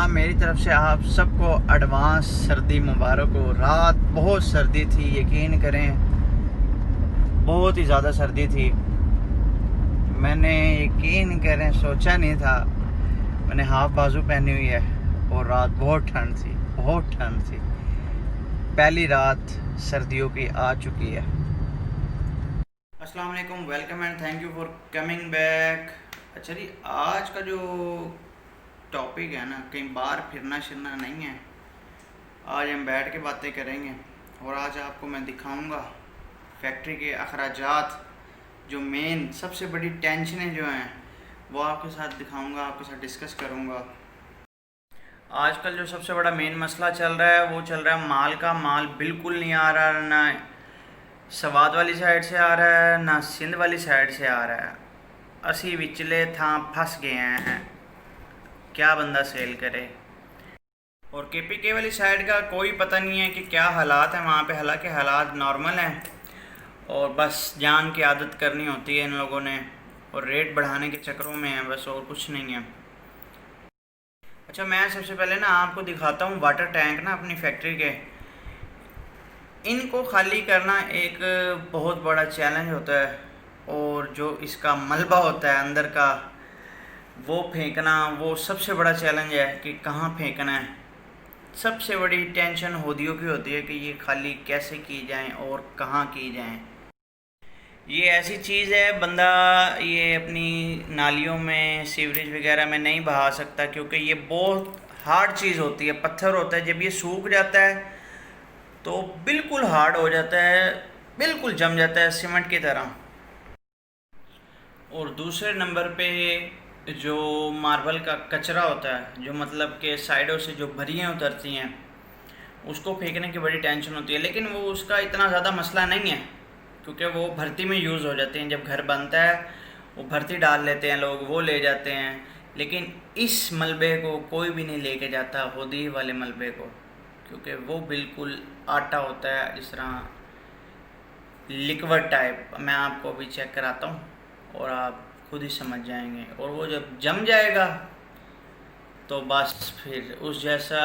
मेरी तरफ से आप सबको एडवांस सर्दी मुबारक हो। रात बहुत सर्दी थी, यकीन करें बहुत ही ज़्यादा सर्दी थी। मैंने यकीन करें सोचा नहीं था। मैंने हाफ बाजू पहनी हुई है और रात बहुत ठंड थी, बहुत ठंड थी। पहली रात सर्दियों की आ चुकी है। अस्सलाम वालेकुम, welcome and thank you for coming back. अच्छा जी, आज का जो टॉपिक है ना, कहीं बाहर फिरना शिरना नहीं है। आज हम बैठ के बातें करेंगे और आज आपको मैं दिखाऊंगा फैक्ट्री के अखराजात, जो मेन सबसे बड़ी टेंशनें जो हैं वो आपके साथ दिखाऊंगा, आपके साथ डिस्कस करूंगा। आजकल जो सबसे बड़ा मेन मसला चल रहा है वो चल रहा है माल का। माल बिल्कुल नहीं आ रहा, ना सवाद वाली साइड से आ रहा है ना सिंध वाली साइड से आ रहा है। असी विचले था फंस गए हैं, क्या बंदा सेल करे। और केपीके वाली साइड का कोई पता नहीं है कि क्या हालात हैं वहाँ पे। हालांकि हालात नॉर्मल हैं और बस जान की आदत करनी होती है इन लोगों ने, और रेट बढ़ाने के चक्करों में है बस, और कुछ नहीं है। अच्छा, मैं सबसे पहले ना आपको दिखाता हूँ वाटर टैंक ना अपनी फैक्ट्री के। इनको खाली करना एक बहुत बड़ा चैलेंज होता है, और जो इसका मलबा होता है अंदर का वो फेंकना, वो सबसे बड़ा चैलेंज है कि कहाँ फेंकना है। सबसे बड़ी टेंशन होदियों की होती है कि ये खाली कैसे की जाए और कहाँ की जाए। ये ऐसी चीज़ है, बंदा ये अपनी नालियों में सीवरेज वगैरह में नहीं बहा सकता, क्योंकि ये बहुत हार्ड चीज़ होती है, पत्थर होता है। जब ये सूख जाता है तो बिल्कुल हार्ड हो जाता है, बिल्कुल जम जाता है सीमेंट की तरह। और दूसरे नंबर पे जो मार्बल का कचरा होता है, जो मतलब के साइडों से जो भरियाँ उतरती हैं, उसको फेंकने की बड़ी टेंशन होती है। लेकिन वो उसका इतना ज़्यादा मसला नहीं है, क्योंकि वो भर्ती में यूज़ हो जाते हैं। जब घर बनता है वो भर्ती डाल लेते हैं लोग, वो ले जाते हैं। लेकिन इस मलबे को कोई भी नहीं लेके जाता, होदी वाले मलबे को, क्योंकि वो बिल्कुल आटा होता है, जिस तरह लिक्विड टाइप। मैं आपको अभी चेक कराता हूँ और आप खुद ही समझ जाएंगे। और वो जब जम जाएगा तो बस फिर उस जैसा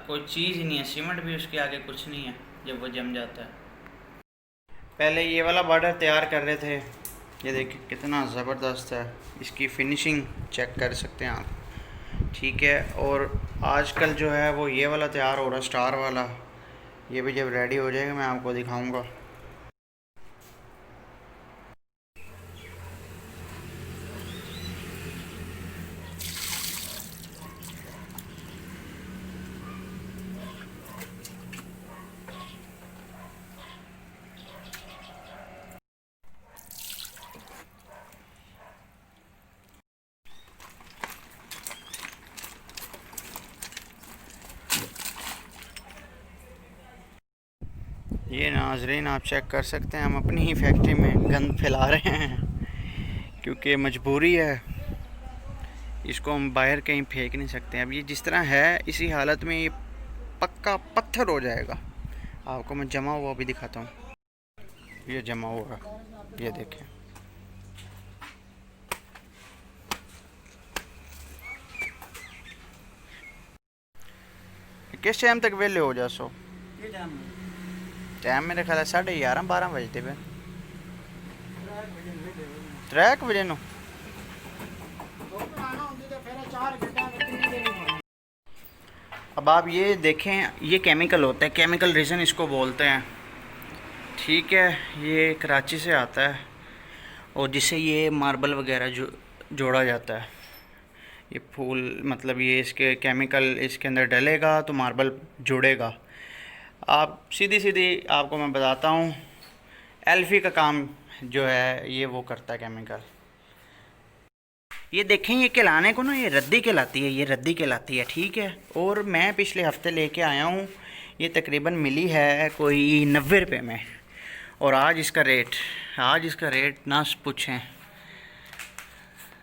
कोई चीज़ ही नहीं है। सीमेंट भी उसके आगे कुछ नहीं है जब वो जम जाता है। पहले ये वाला बॉर्डर तैयार कर रहे थे, ये देखिए कितना ज़बरदस्त है। इसकी फिनिशिंग चेक कर सकते हैं आप, ठीक है। और आजकल जो है वो ये वाला तैयार हो रहा है, स्टार वाला। ये भी जब रेडी हो जाएगा मैं आपको दिखाऊंगा। ये नाजरीन आप चेक कर सकते हैं, हम अपनी ही फैक्ट्री में गंद फैला रहे हैं, क्योंकि मजबूरी है। इसको हम बाहर कहीं फेंक नहीं सकते। अब ये जिस तरह है इसी हालत में ये पक्का पत्थर हो जाएगा। आपको मैं जमा हुआ भी दिखाता हूँ, ये जमा हुआ, ये देखें। किस टाइम तक वेले हो जा सो? टाइम मेरे ख्याल 11:30-12 बजते पे, 3 बजे नो। अब आप ये देखें, ये केमिकल होता है, केमिकल रीज़न इसको बोलते हैं, ठीक है। ये कराची से आता है और जिससे ये मार्बल वगैरह जो जोड़ा जाता है, ये फूल मतलब ये इसके केमिकल इसके अंदर डलेगा तो मार्बल जुड़ेगा। आप सीधी सीधी आपको मैं बताता हूँ, एल्फी का काम जो है ये वो करता है केमिकल। ये देखें, ये कहलाने को ना ये रद्दी कहलाती है, ये रद्दी कहलाती है, ठीक है। और मैं पिछले हफ्ते लेके आया हूँ, ये तकरीबन मिली है कोई 90 रुपये में। और आज इसका रेट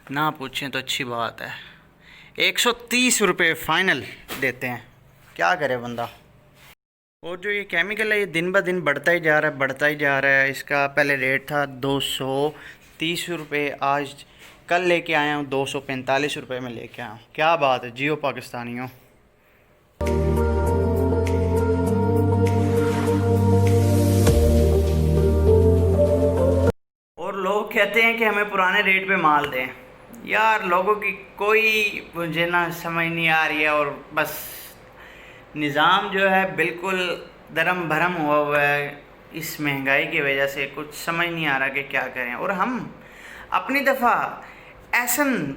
ना पूछें तो अच्छी बात है। 130 रुपये फ़ाइनल देते हैं, क्या करे बंदा। और जो ये केमिकल है ये दिन ब दिन बढ़ता ही जा रहा है। इसका पहले रेट था 230 रुपये, कल लेके आया हूँ 245 रुपये में लेके आया हूँ। क्या बात है, जियो पाकिस्तानियों। और लोग कहते हैं कि हमें पुराने रेट पे माल दें। यार लोगों की कोई मुझे ना समझ नहीं आ रही है, और बस निज़ाम जो है बिल्कुल दरम भरम हुआ है इस महंगाई की वजह से। कुछ समझ नहीं आ रहा कि क्या करें। और हम अपनी दफ़ा ऐसन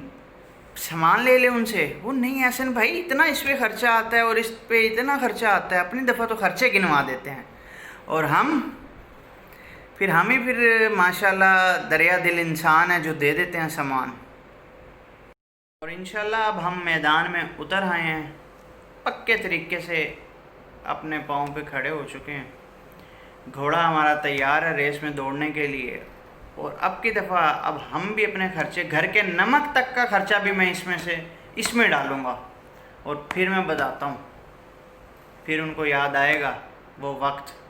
सामान ले लें उनसे, वो नहीं ऐसन भाई इतना इस पे ख़र्चा आता है और इस पे इतना ख़र्चा आता है। अपनी दफ़ा तो ख़र्चे गिनवा देते हैं, और हम ही फिर माशाल्लाह दरिया दिल इंसान है जो दे देते हैं सामान। और इंशाल्लाह अब हम मैदान में उतर आए हैं, पक्के तरीके से अपने पाँव पे खड़े हो चुके हैं। घोड़ा हमारा तैयार है रेस में दौड़ने के लिए। और अब की दफ़ा अब हम भी अपने खर्चे, घर के नमक तक का खर्चा भी मैं इसमें डालूँगा। और फिर मैं बताता हूँ, फिर उनको याद आएगा वो वक्त।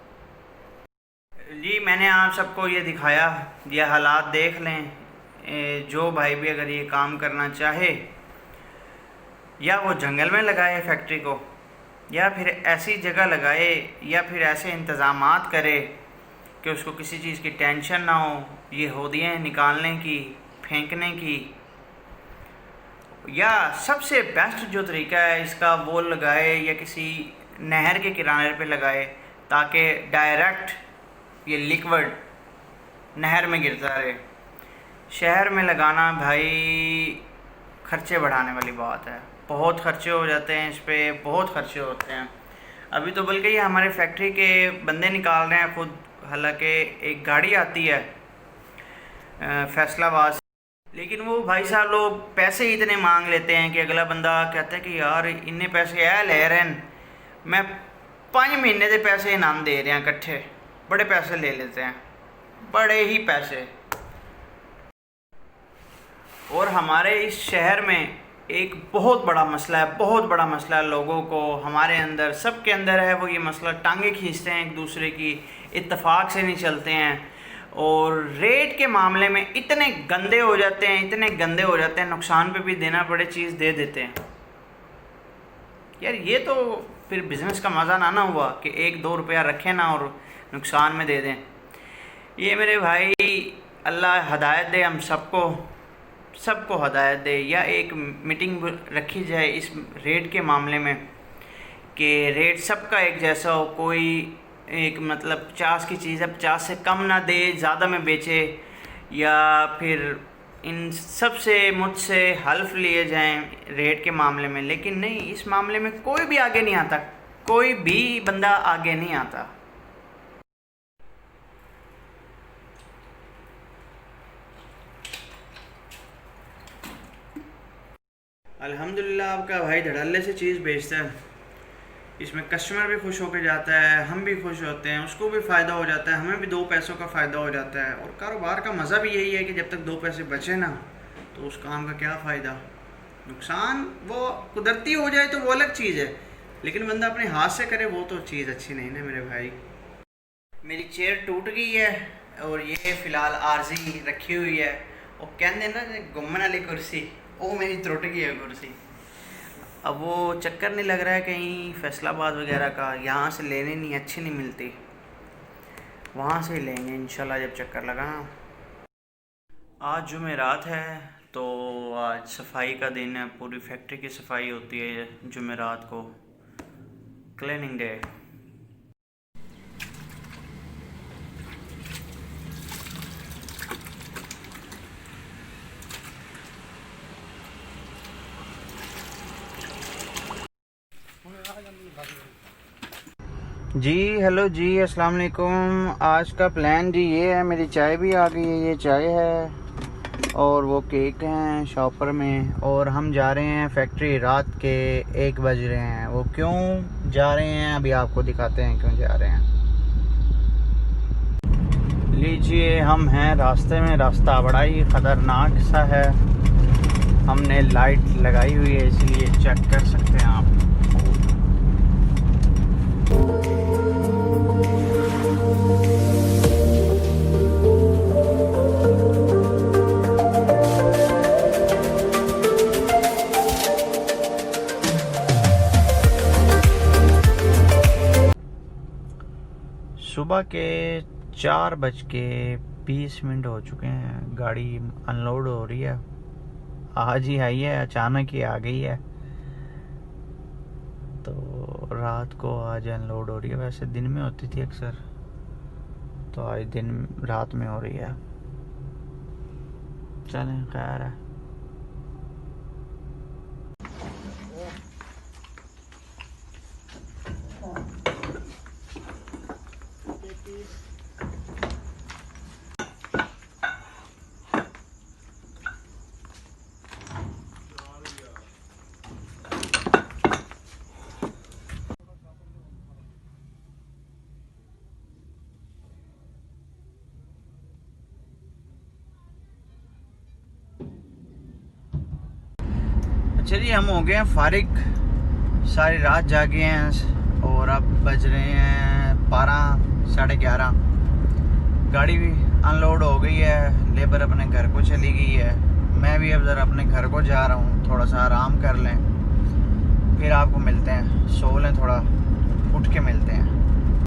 जी मैंने आप सबको ये दिखाया, ये हालात देख लें। जो भाई भी अगर ये काम करना चाहे, या वो जंगल में लगाए फैक्ट्री को, या फिर ऐसी जगह लगाए, या फिर ऐसे इंतज़ामात करे कि उसको किसी चीज़ की टेंशन ना हो, ये हौदियाँ निकालने की, फेंकने की। या सबसे बेस्ट जो तरीका है इसका वो लगाए, या किसी नहर के किनारे पे लगाए, ताकि डायरेक्ट ये लिक्विड नहर में गिरता रहे। शहर में लगाना भाई खर्चे बढ़ाने वाली बात है। बहुत खर्चे हो जाते हैं इस पे, बहुत खर्चे होते हैं। अभी तो बल्कि ये हमारे फैक्ट्री के बंदे निकाल रहे हैं खुद। हालांकि एक गाड़ी आती है फैसलाबाद से, लेकिन वो भाई साहब लोग पैसे ही इतने मांग लेते हैं कि अगला बंदा कहता है कि यार इन्ने पैसे है ले रहे हैं, मैं 5 महीने के पैसे इनाम दे रहे हैं इकट्ठे। बड़े पैसे ले लेते हैं, बड़े ही पैसे। और हमारे इस शहर में एक बहुत बड़ा मसला है, बहुत बड़ा मसला है लोगों को, हमारे अंदर सबके अंदर है वो ये मसला। टांगे खींचते हैं एक दूसरे की, इत्तेफाक से नहीं चलते हैं, और रेट के मामले में इतने गंदे हो जाते हैं, इतने गंदे हो जाते हैं, नुकसान पे भी देना पड़े चीज़ दे देते हैं। यार ये तो फिर बिज़नेस का मज़ा ना हुआ कि 1-2 रुपया रखें ना और नुकसान में दे दें। ये मेरे भाई अल्लाह हदायत दे, हम सबको हदायत दे। या एक मीटिंग रखी जाए इस रेट के मामले में कि रेट सबका एक जैसा हो। कोई एक मतलब 50 की चीज़ है 50 से कम ना दे, ज़्यादा में बेचे, या फिर इन सब से मुझसे हल्फ लिए जाएं रेट के मामले में। लेकिन नहीं, इस मामले में कोई भी आगे नहीं आता, कोई भी बंदा आगे नहीं आता। अल्हम्दुलिल्लाह आपका भाई धड़ल्ले से चीज़ बेचता है, इसमें कस्टमर भी खुश होकर जाता है, हम भी खुश होते हैं, उसको भी फ़ायदा हो जाता है, हमें भी 2 पैसों का फ़ायदा हो जाता है। और कारोबार का मज़ा भी यही है कि जब तक 2 पैसे बचे ना तो उस काम का क्या फ़ायदा। नुकसान वो कुदरती हो जाए तो वो अलग चीज़ है, लेकिन बंदा अपने हाथ से करे वो तो चीज़ अच्छी नहीं ना मेरे भाई। मेरी चेयर टूट गई है और ये फ़िलहाल आर्जी रखी हुई है। और कहते ना घूमने वाली कुर्सी, वो मेरी टूट गई है कुर्सी। अब वो चक्कर नहीं लग रहा है कहीं फैसलाबाद वगैरह का, यहाँ से लेने नहीं अच्छी नहीं मिलती, वहाँ से लेंगे इंशाल्लाह जब चक्कर लगा। आज जुमेरात है तो आज सफाई का दिन है, पूरी फैक्ट्री की सफाई होती है जुमेरात को, क्लीनिंग डे। जी हेलो जी, अस्सलाम वालेकुम। आज का प्लान जी ये है, मेरी चाय भी आ गई है, ये चाय है और वो केक हैं शॉपर में। और हम जा रहे हैं फैक्ट्री, रात के 1 बज रहे हैं। वो क्यों जा रहे हैं अभी आपको दिखाते हैं क्यों जा रहे हैं। लीजिए हम हैं रास्ते में, रास्ता बड़ा ही ख़तरनाक सा है, हमने लाइट लगाई हुई है इसलिए चेक कर सकते हैं आप। सुबह के 4:20 हो चुके हैं। गाड़ी अनलोड हो रही है, आज ही आई है, अचानक ही आ गई है। तो रात को आज अनलोड हो रही है। वैसे दिन में होती थी अक्सर, तो आज दिन रात में हो रही है। चलें, खैर है। चलिए, हम हो गए हैं फारिग, सारी रात जागे हैं और अब बज रहे हैं 12, 11:30। गाड़ी भी अनलोड हो गई है, लेबर अपने घर को चली गई है। मैं भी अब ज़रा अपने घर को जा रहा हूँ, थोड़ा सा आराम कर लें, फिर आपको मिलते हैं। सो लें थोड़ा, उठ के मिलते हैं।